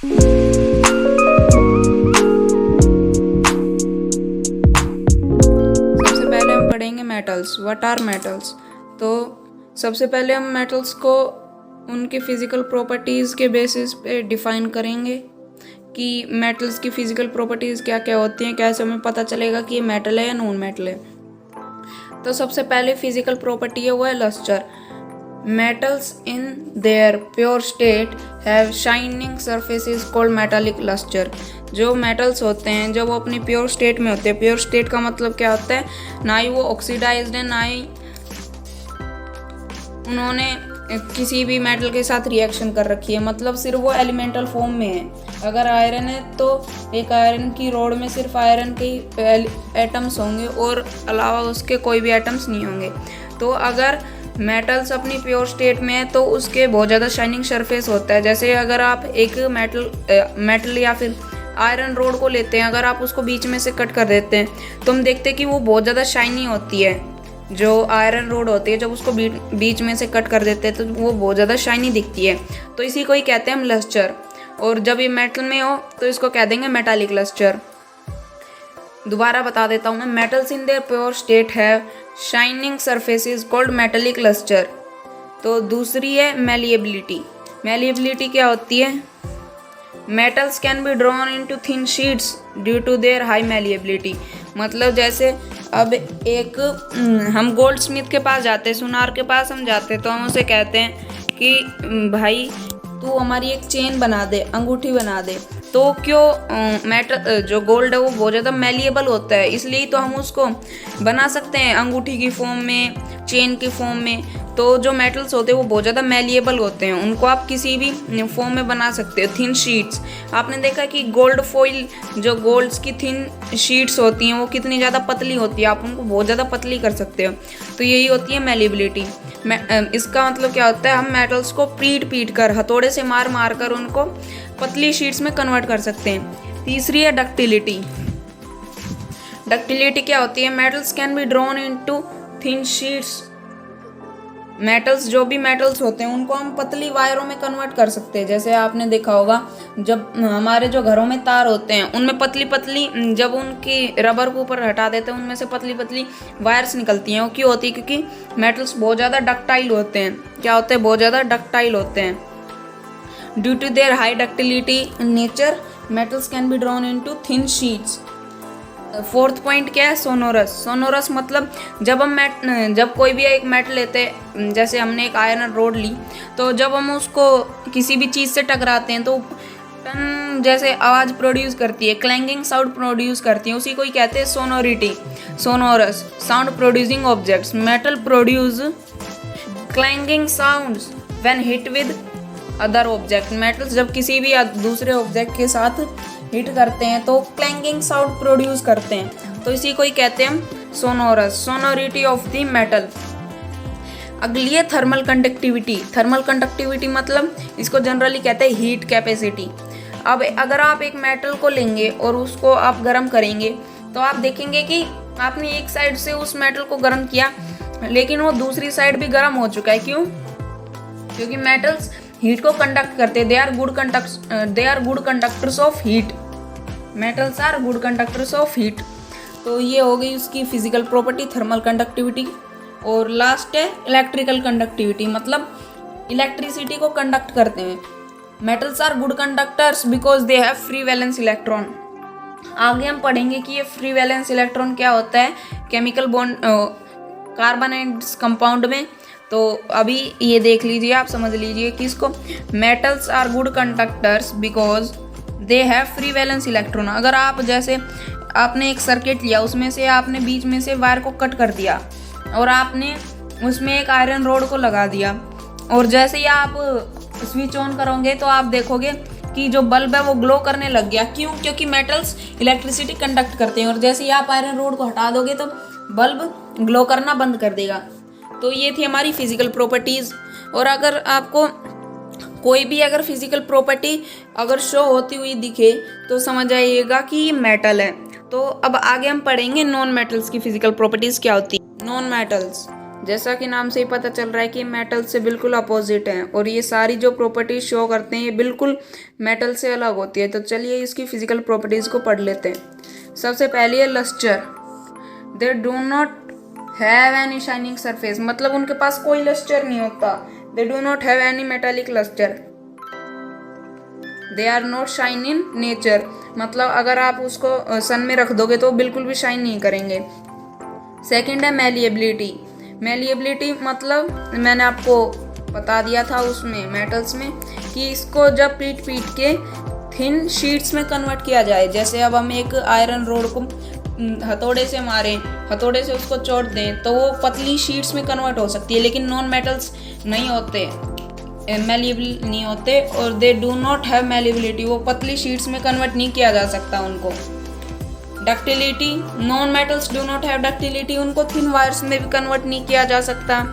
सबसे पहले हम पढ़ेंगे मेटल्स। What are metals? तो सबसे पहले हम मेटल्स को उनकी फिजिकल प्रॉपर्टीज़ के बेसिस पे डिफाइन करेंगे कि मेटल्स की फिजिकल प्रॉपर्टीज़ क्या क्या होती हैं, कैसे हमें पता चलेगा कि ये मेटल है या नॉन मेटल है। तो सबसे पहले फिजिकल प्रॉपर्टी है वो है lustre. Metals in their pure state have shining surfaces called metallic lustre. जो मेटल्स होते हैं जब वो अपनी प्योर स्टेट में होते हैं, प्योर स्टेट का मतलब क्या होता है, ना ही वो ऑक्सीडाइज्ड है, ना ही उन्होंने किसी भी मेटल के साथ रिएक्शन कर रखी है, मतलब सिर्फ वो एलिमेंटल फॉर्म में है। अगर आयरन है तो एक आयरन की रॉड में सिर्फ आयरन के एटम्स होंगे और अलावा उसके कोई भी एटम्स नहीं होंगे। तो अगर मेटल्स अपनी प्योर स्टेट में है तो उसके बहुत ज़्यादा शाइनिंग सरफेस होता है। जैसे अगर आप एक मेटल या फिर आयरन रोड को लेते हैं, अगर आप उसको बीच में से कट कर देते हैं तो हम देखते हैं कि वो बहुत ज़्यादा शाइनी होती है। जो आयरन रोड होती है जब उसको बीच में से कट कर देते हैं तो वो बहुत ज़्यादा शाइनी दिखती है। तो इसी को ही कहते हैं हम लस्टर। और जब ये मेटल में हो तो इसको कह देंगे मेटालिक लस्टर। दोबारा बता देता हूँ मैं, metals in their pure state है shining surfaces called metallic lustre. तो दूसरी है मेलिएबिलिटी। मेलिएबिलिटी क्या होती है? Metals can be drawn into thin sheets due to their high malleability. मतलब जैसे अब एक हम गोल्ड स्मिथ के पास जाते हैं, सुनार के पास हम जाते हैं तो हम उसे कहते हैं कि भाई तू हमारी एक चेन बना दे, अंगूठी बना दे। तो क्यों मेटल जो गोल्ड है वो बहुत ज़्यादा मेलिएबल होता है, इसलिए तो हम उसको बना सकते हैं अंगूठी की फॉर्म में, चेन की फॉर्म में। तो जो मेटल्स होते हैं वो बहुत ज़्यादा मेलिएबल होते हैं, उनको आप किसी भी फॉर्म में बना सकते हो। थिन शीट्स, आपने देखा कि गोल्ड फॉइल जो गोल्ड्स की थिन शीट्स होती हैं वो कितनी ज़्यादा पतली होती है, आप उनको बहुत ज़्यादा पतली कर सकते हो। तो यही होती है मेलिएबिलिटी। इसका मतलब क्या होता है, हम मेटल्स को पीट कर हथौड़े से मार कर उनको पतली शीट्स में कन्वर्ट कर सकते हैं। तीसरी है डक्टिलिटी। डक्टिलिटी क्या होती है? Metals can be drawn into thin sheets. Metals जो भी मेटल्स होते हैं उनको हम पतली वायरों में कन्वर्ट कर सकते हैं। जैसे आपने देखा होगा जब हमारे जो घरों में तार होते हैं उनमें पतली पतली, जब उनकी रबर को ऊपर हटा देते हैं उनमें से पतली पतली वायर्स निकलती हैं। वो क्यों होती है? क्योंकि मेटल्स बहुत ज़्यादा डक्टाइल होते हैं। क्या होते हैं? बहुत ज़्यादा डक्टाइल होते हैं। Due to their high ductility in nature metals can be drawn into thin sheets. Fourth point क्या है? सोनोरस। सोनोरस मतलब जब कोई भी एक मेटल लेते हैं, जैसे हमने एक आयरन रोड ली, तो जब हम उसको किसी भी चीज़ से टकराते हैं तो टन जैसे आवाज़ प्रोड्यूस करती है, क्लैंगिंग साउंड प्रोड्यूस करती है, उसी को ही कहते हैं sonority. Sonorous sound producing objects. Metal produce क्लैंगिंग sounds when hit with other object. Metals जब किसी भी दूसरे ऑब्जेक्ट के साथ हिट करते हैं तो क्लैंगिंग साउंड प्रोड्यूस करते हैं, तो इसी को ही कहते हैं sonorous, sonority of the metal. अगली है थर्मल कंडक्टिविटी। थर्मल कंडक्टिविटी मतलब इसको जनरली कहते हैं हीट कैपेसिटी। अब अगर आप एक मेटल को लेंगे और उसको आप गर्म करेंगे तो आप देखेंगे कि आपने एक साइड से उस मेटल को गर्म किया लेकिन वो दूसरी साइड भी गर्म हो चुका है। क्यों? क्योंकि मेटल्स हीट को कंडक्ट करते हैं। They are good conductors of heat. Metals are good conductors of heat. तो ये हो गई उसकी फिजिकल प्रॉपर्टी, थर्मल कंडक्टिविटी। और लास्ट है इलेक्ट्रिकल कंडक्टिविटी, मतलब इलेक्ट्रिसिटी को कंडक्ट करते हैं। Metals are good conductors because they have free valence electron. आगे हम पढ़ेंगे कि ये फ्री वैलेंस इलेक्ट्रॉन क्या होता है chemical bond carbon and compound में। तो अभी ये देख लीजिए, आप समझ लीजिए कि इसको metals are good conductors because they have free valence electron. अगर आप जैसे आपने एक सर्किट लिया, उसमें से आपने बीच में से वायर को कट कर दिया और आपने उसमें एक आयरन रोड को लगा दिया, और जैसे ही आप स्विच ऑन करोगे तो आप देखोगे कि जो बल्ब है वो ग्लो करने लग गया। क्यों? क्योंकि मेटल्स इलेक्ट्रिसिटी कंडक्ट करते हैं, और जैसे ही आप आयरन रोड को हटा दोगे तो बल्ब ग्लो करना बंद कर देगा। तो ये थी हमारी फिजिकल प्रॉपर्टीज़। और अगर आपको कोई भी अगर फिजिकल प्रॉपर्टी अगर शो होती हुई दिखे तो समझ आइएगा कि ये मेटल है। तो अब आगे हम पढ़ेंगे नॉन मेटल्स की फिजिकल प्रॉपर्टीज़ क्या होती है। नॉन मेटल्स जैसा कि नाम से ही पता चल रहा है कि मेटल से बिल्कुल अपोजिट हैं और ये सारी जो प्रॉपर्टीज शो करते हैं ये बिल्कुल मेटल से अलग होती है। तो चलिए इसकी फिजिकल प्रॉपर्टीज को पढ़ लेते हैं। सबसे पहली है lustre. They do not have any shining surface, मतलब उनके पास कोई लस्टर नहीं होता। They do not have any metallic lustre. They are not shine in nature, मतलब अगर आप उसको सन में रख दोगे तो बिल्कुल भी शाइन नहीं करेंगे। सेकंड है मैलिएबिलिटी। मैलिएबिलिटी मतलब मैंने आपको बता दिया था उसमें मेटल्स में कि इसको जब पीट के थिन शीट्स में कन्वर्ट किया जाए, जैसे अब हम एक आयरन रोड को हथौड़े से मारें, हथौड़े से उसको चोट दें तो वो पतली शीट्स में कन्वर्ट हो सकती है, लेकिन नॉन मेटल्स नहीं होते, मैलिएबल नहीं होते और दे डू नॉट हैव मैलिएबिलिटी, वो पतली शीट्स में कन्वर्ट नहीं किया जा सकता उनको। Ductility, non metals do not have ductility, उनको थिन वायर्स में भी कन्वर्ट नहीं किया जा सकता।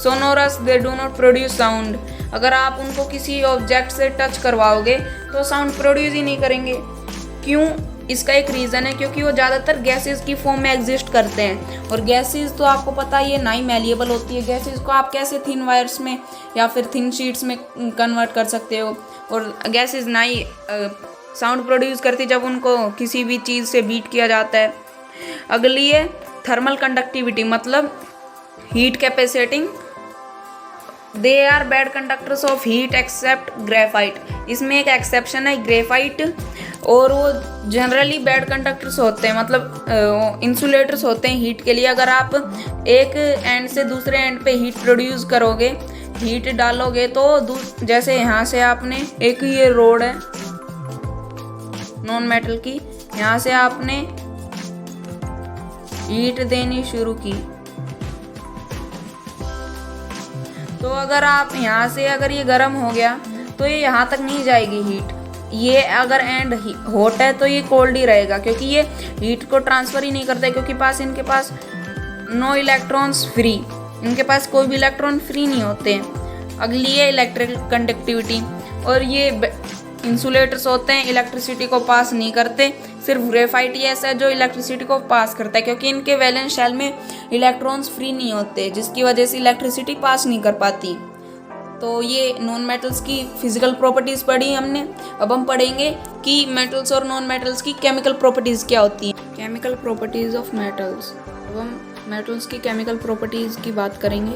Sonorous, they do not produce sound, अगर आप उनको किसी ऑब्जेक्ट से टच करवाओगे तो साउंड प्रोड्यूस ही नहीं करेंगे। क्यों? इसका एक रीज़न है क्योंकि वो ज़्यादातर गैसेस की फॉर्म में एग्जिस्ट करते हैं और गैसेस तो आपको पता ही है ना ही मैलिएबल होती है। गैसेस को आप कैसे थिन वायर्स में या फिर थिन शीट्स में कन्वर्ट कर सकते हो, और गैसेस ना ही साउंड प्रोड्यूस करती जब उनको किसी भी चीज़ से बीट किया जाता है। अगली है थर्मल कंडक्टिविटी, मतलब heat capacitating. They are bad conductors of heat except graphite, इसमें एक एक्सेप्शन है ग्रेफाइट, और वो जनरली बैड कंडक्टर्स होते हैं, मतलब इंसुलेटर्स होते हैं हीट के लिए। अगर आप एक एंड से दूसरे एंड पे हीट प्रोड्यूस करोगे, हीट डालोगे तो जैसे यहाँ से आपने एक ये रोड है नॉन मेटल की, यहाँ से आपने हीट देनी शुरू की तो अगर आप यहाँ से अगर ये गर्म हो गया तो ये यहाँ तक नहीं जाएगी हीट। ये अगर एंड हॉट है तो ये कोल्ड ही रहेगा क्योंकि ये हीट को ट्रांसफर ही नहीं करता, क्योंकि इनके पास नो इलेक्ट्रॉन्स फ्री, इनके पास कोई भी इलेक्ट्रॉन फ्री नहीं होते हैं। अगली है इलेक्ट्रिक कंडक्टिविटी, और ये इंसुलेटर्स होते हैं, इलेक्ट्रिसिटी को पास नहीं करते। सिर्फ ग्रेफाइट ही ऐसा है जो इलेक्ट्रिसिटी को पास करता है, क्योंकि इनके वैलेंस शेल में इलेक्ट्रॉन्स फ्री नहीं होते, जिसकी वजह से इलेक्ट्रिसिटी पास नहीं कर पाती। तो ये नॉन मेटल्स की फिजिकल प्रॉपर्टीज़ पढ़ी हमने। अब हम पढ़ेंगे कि मेटल्स और नॉन मेटल्स की केमिकल प्रॉपर्टीज़ क्या होती हैं। Chemical properties of metals. अब हम मेटल्स की केमिकल प्रॉपर्टीज़ की बात करेंगे।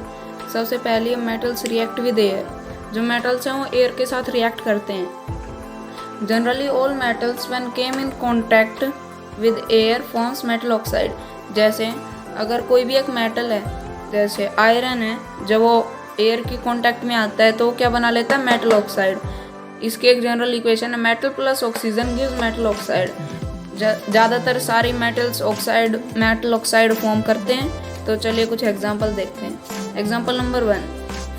सबसे पहले मेटल्स रिएक्ट विद एयर, जो मेटल्स हैं वो एयर के साथ रिएक्ट करते हैं। Generally all metals when came in contact with air forms metal oxide. जैसे अगर कोई भी एक मेटल है, जैसे आयरन है, जब वो एयर की कांटेक्ट में आता है तो वो क्या बना लेता है, मेटल ऑक्साइड। इसकी एक जनरल इक्वेशन है metal plus oxygen gives metal oxide. ज़्यादातर सारी मेटल्स मेटल ऑक्साइड फॉर्म करते हैं। तो चलिए कुछ एग्जांपल देखते हैं। Example number 1,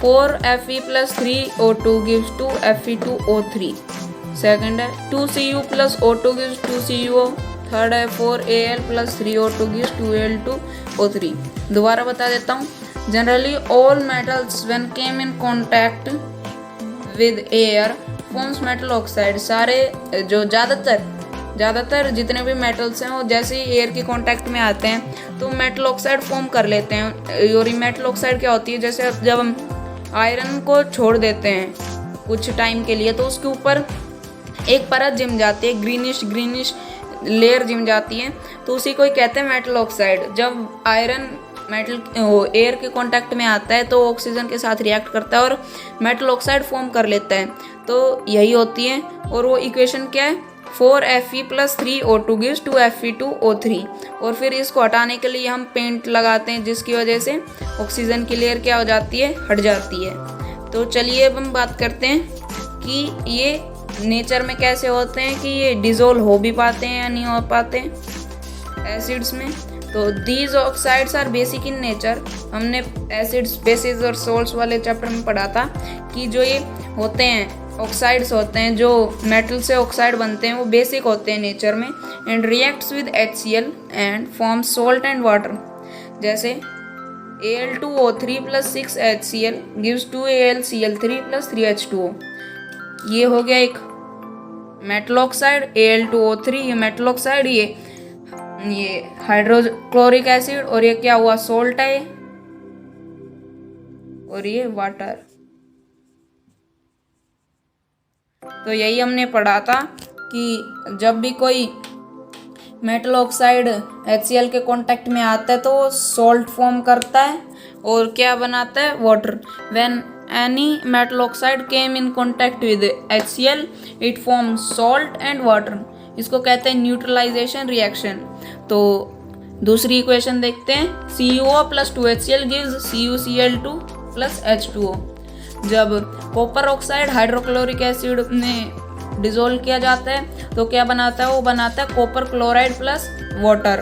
4Fe + 3O2 gives 2Fe2O3। Second है 2Cu + O2 gives 2Cuo। Third है 4Al + 3O2 gives 2Al2O3। दोबारा बता देता हूँ। Generally all metals when came in contact with air forms metal oxide. सारे जो ज़्यादातर जितने भी मेटल्स हैं वो जैसे ही एयर के कांटेक्ट में आते हैं तो मेटल ऑक्साइड फॉर्म कर लेते हैं। और ये मेटल ऑक्साइड क्या होती है, जैसे जब हम आयरन को छोड़ देते हैं कुछ टाइम के लिए तो उसके ऊपर एक परत जम जाती है, ग्रीनिश लेयर जम जाती है, तो उसी को ही कहते हैं मेटल ऑक्साइड। जब आयरन एयर के कांटेक्ट में आता है तो ऑक्सीजन के साथ रिएक्ट करता है और मेटल ऑक्साइड फॉर्म कर लेता है। तो यही होती है। और वो इक्वेशन क्या है, 4Fe + 3O2 gives 2Fe2O3। और फिर इसको हटाने के लिए हम पेंट लगाते हैं, जिसकी वजह से ऑक्सीजन की लेयर क्या हो जाती है, हट जाती है। तो चलिए अब हम बात करते हैं कि ये नेचर में कैसे होते हैं, कि ये डिज़ोल्व हो भी पाते हैं या नहीं हो पाते एसिड्स में। तो these oxides are basic in nature. हमने एसिड्स, बेसिस और सोल्ट्स वाले चैप्टर में पढ़ा था कि जो ये होते हैं ऑक्साइड्स होते हैं, जो मेटल से ऑक्साइड बनते हैं, वो बेसिक होते हैं नेचर में। And reacts with HCl and form salt and water. जैसे Al2O3 + 6HCl gives 2AlCl3 + 3H2O। ये हो गया एक मेटल ऑक्साइड Al2O3, ये मेटल ऑक्साइड, ये हाइड्रोक्लोरिक एसिड, और ये क्या हुआ, सोल्ट है। और ये वाटर। तो यही हमने पढ़ा था कि जब भी कोई मेटल ऑक्साइड HCl के कांटेक्ट में आता है तो वो सॉल्ट फॉर्म करता है और क्या बनाता है, water. When any metal oxide came in contact with HCl it form salt and water. इसको कहते हैं न्यूट्रलाइजेशन रिएक्शन। तो दूसरी इक्वेशन देखते हैं, CuO + 2HCl gives CuCl2 + H2O। जब कॉपर ऑक्साइड हाइड्रोक्लोरिक एसिड में डिजोल्व किया जाता है तो क्या बनाता है, वो बनाता है कॉपर क्लोराइड प्लस वाटर।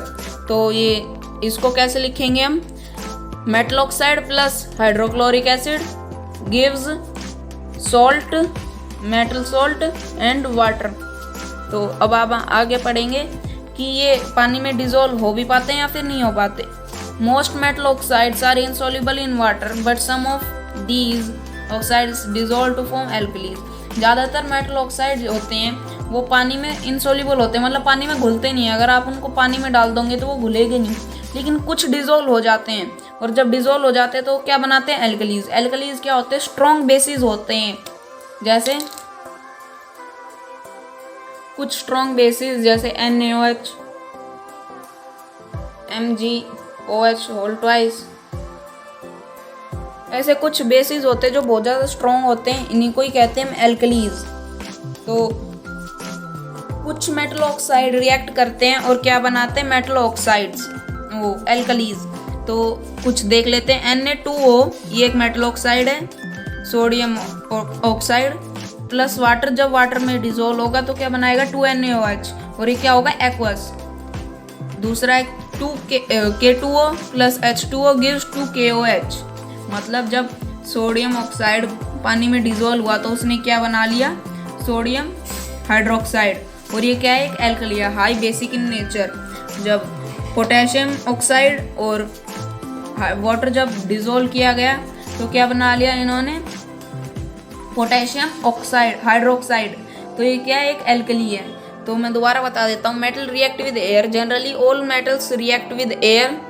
तो ये इसको कैसे लिखेंगे हम, metal oxide plus hydrochloric acid gives salt, metal salt and water. तो अब आप आगे पढ़ेंगे कि ये पानी में डिजोल्व हो भी पाते हैं या फिर नहीं हो पाते। Most metal oxides are insoluble in water but some of these oxides dissolve to form alkalis. ज़्यादातर मेटल ऑक्साइड होते हैं वो पानी में इनसॉल्युबल होते हैं, मतलब पानी में घुलते नहीं है। अगर आप उनको पानी में डाल दोगे तो वो घुलेंगे नहीं, लेकिन कुछ डिजोल्व हो जाते हैं। और जब डिजोल्व हो जाते हैं तो क्या बनाते हैं, एल्कलीज। एल्कलीज क्या होते हैं, स्ट्रॉन्ग बेसिस होते हैं। जैसे कुछ स्ट्रॉन्ग बेसिस जैसे NaOH, MgOH होल ट्वाइस, ऐसे कुछ बेसिस होते हैं जो बहुत ज़्यादा स्ट्रॉन्ग होते हैं, इन्हीं को ही कहते हैं एल्कलीज। तो कुछ मेटल ऑक्साइड रिएक्ट करते हैं और क्या बनाते हैं, मेटल ऑक्साइड्स, वो एल्कलीज। तो कुछ देख लेते हैं। Na2O ये एक मेटल ऑक्साइड है, सोडियम ऑक्साइड प्लस वाटर। जब वाटर में डिजोल्व होगा तो क्या बनाएगा, 2NaOH, और ये क्या होगा, एक्वस। दूसरा है K2O + H2O गिव्स 2KOH। मतलब जब सोडियम ऑक्साइड पानी में डिजोल्व हुआ तो उसने क्या बना लिया, सोडियम हाइड्रोक्साइड, और ये क्या है, एक एल्कली है, हाई बेसिक इन नेचर। जब पोटेशियम ऑक्साइड और वाटर जब डिजोल्व किया गया तो क्या बना लिया इन्होंने, पोटेशियम ऑक्साइड हाइड्रोक्साइड। तो ये क्या है, एक एल्कली है। तो मैं दोबारा बता देता हूँ, metal react with air. Generally all metals react with air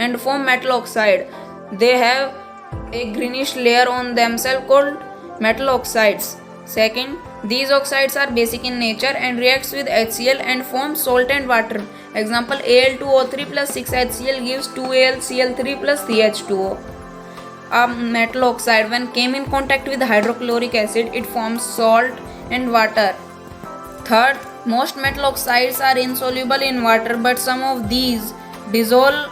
and form metal oxide. They have a greenish layer on themselves called metal oxides. Second, these oxides are basic in nature and reacts with HCl and form salt and water. Example, Al2O3 + 6HCl gives 2AlCl3 + CH2O. A metal oxide when came in contact with hydrochloric acid, it forms salt and water. Third, most metal oxides are insoluble in water, but some of these dissolve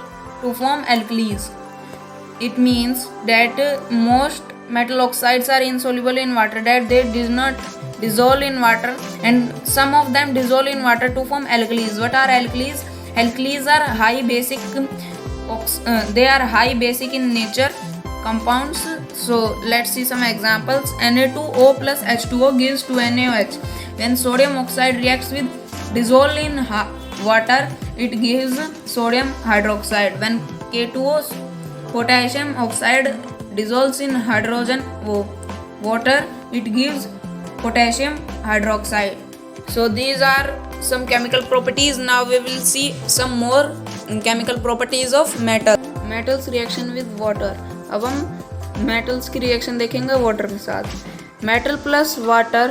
to form alkalis. It means that most metal oxides are insoluble in water, that they do not dissolve in water, and some of them dissolve in water to form alkalis. What are alkalis? Alkalis are high basic, they are high basic in nature compounds. So let's see some examples. Na2O + H2O gives 2NaOH. When sodium oxide reacts with dissolve in water, it gives sodium hydroxide. When K2O potassium oxide dissolves in hydrogen water, it gives potassium hydroxide. So these are some chemical properties. Now we will see some more chemical properties of metals reaction with water. अब हम metals की reaction देखेंगे water के साथ। metal plus water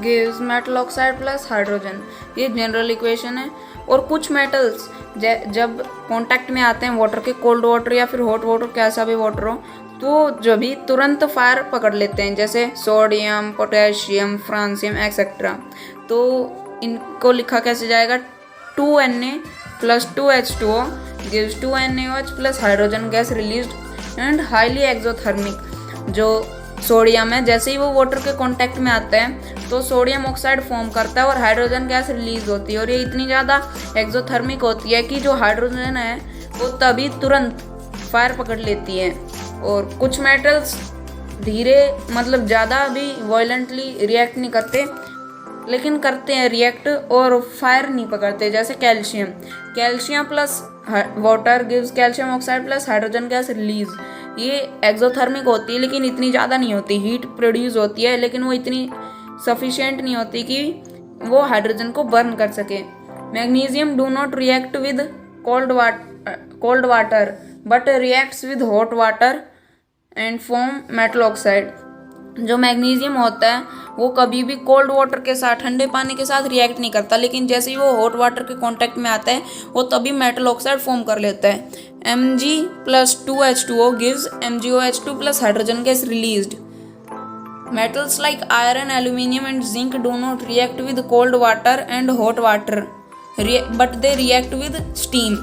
gives metal oxide plus hydrogen, ये general equation है। और कुछ मेटल्स जब कांटेक्ट में आते हैं वाटर के, कोल्ड वाटर या फिर हॉट वाटर, कैसा भी वाटर हो, तो जो भी तुरंत फायर पकड़ लेते हैं, जैसे सोडियम, पोटेशियम, फ्रांसियम एक्सेट्रा। तो इनको लिखा कैसे जाएगा, 2Na + 2H2O gives 2NaOH plus hydrogen gas released and highly exothermic. जो सोडियम है, जैसे ही वो वाटर के कांटेक्ट में आता है तो सोडियम ऑक्साइड फॉर्म करता है और हाइड्रोजन गैस रिलीज होती है, और ये इतनी ज़्यादा एक्सोथर्मिक होती है कि जो हाइड्रोजन है वो तभी तुरंत फायर पकड़ लेती है। और कुछ मेटल्स धीरे, मतलब ज़्यादा भी वायलेंटली रिएक्ट नहीं करते, लेकिन करते हैं रिएक्ट और फायर नहीं पकड़ते। जैसे calcium plus water gives calcium oxide plus hydrogen gas release. ये एक्सोथर्मिक होती है लेकिन इतनी ज़्यादा नहीं होती, हीट प्रोड्यूस होती है लेकिन वो इतनी सफिशिएंट नहीं होती कि वो हाइड्रोजन को बर्न कर सके। Magnesium do not react with cold water but reacts with hot water and form metal oxide. जो मैग्नीशियम होता है वो कभी भी कोल्ड वाटर के साथ, ठंडे पानी के साथ रिएक्ट नहीं करता, लेकिन जैसे ही वो हॉट वाटर के कांटेक्ट में आता है वो तभी मेटल ऑक्साइड फॉर्म कर लेता है। Mg+2H2O gives MgOH2 plus hydrogen gas released. Metals like iron, aluminium and zinc do not react with cold water and hot water, but they react with steam.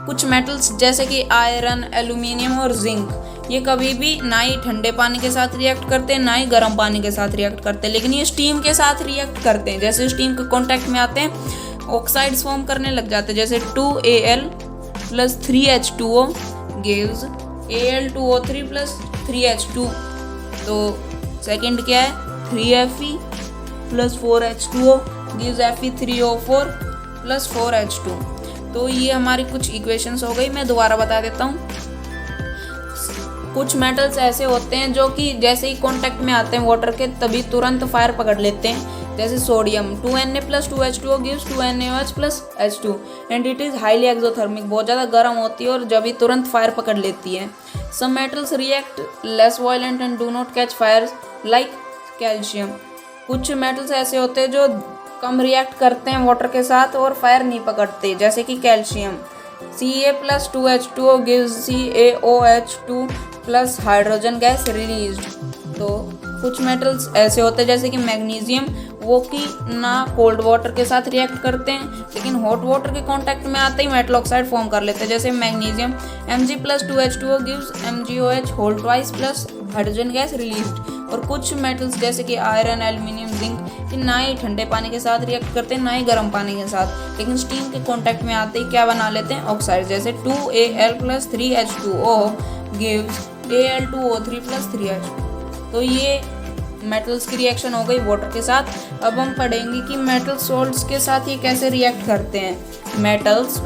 कुछ metals जैसे कि iron, aluminium और zinc ये कभी भी ना ही ठंडे पानी के साथ रिएक्ट करते हैं ना ही गर्म पानी के साथ रिएक्ट करते हैं, लेकिन ये स्टीम के साथ रिएक्ट करते हैं। जैसे स्टीम के कांटेक्ट में आते हैं ऑक्साइड्स फॉर्म करने लग जाते हैं, जैसे 2Al plus 3H2O gives Al2O3 plus 3H2। तो सेकंड क्या है 3Fe plus 4H2O gives Fe3O4 plus 4H2। तो ये हमारी कुछ इक्वेशंस हो गई। मैं दोबारा बता देता हूँ। कुछ मेटल्स ऐसे होते हैं जो कि जैसे ही कांटेक्ट में आते हैं वाटर के तभी तुरंत फायर पकड़ लेते हैं, जैसे sodium 2Na+2H2O gives 2NaOH plus H2 and it is highly exothermic, बहुत ज़्यादा गर्म होती है और जब भी तुरंत फायर पकड़ लेती है। Some metals react less violent and do not catch fire like calcium. कुछ मेटल्स ऐसे होते हैं जो कम रिएक्ट करते हैं वाटर के साथ और फायर नहीं पकड़ते, जैसे कि calcium. Ca+2H2O gives CaOH2 plus hydrogen gas released. तो कुछ मेटल्स ऐसे होते हैं जैसे कि मैग्नीशियम, वो कि ना कोल्ड वाटर के साथ रिएक्ट करते हैं लेकिन हॉट वाटर के कांटेक्ट में आते ही मेटल ऑक्साइड फॉर्म कर लेते हैं, जैसे magnesium Mg+2H2O gives MgOH whole twice plus hydrogen gas released. और कुछ मेटल्स जैसे कि आयरन, एल्यूमिनियम, जिंक कि ना ही ठंडे पानी के साथ रिएक्ट करते हैं ना ही गर्म पानी के साथ, लेकिन स्टीम के कांटेक्ट में आते ही क्या बना लेते हैं ऑक्साइड, जैसे 2Al plus 3H2O gives Al2O3 plus 3H2। तो ये मेटल्स की रिएक्शन हो गई वाटर के साथ। अब हम पढ़ेंगे कि मेटल सोल्ट्स के साथ ये कैसे रिएक्ट करते हैं।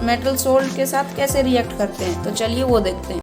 मेटल सोल्ट के साथ कैसे रिएक्ट करते हैं, तो चलिए वो देखते हैं।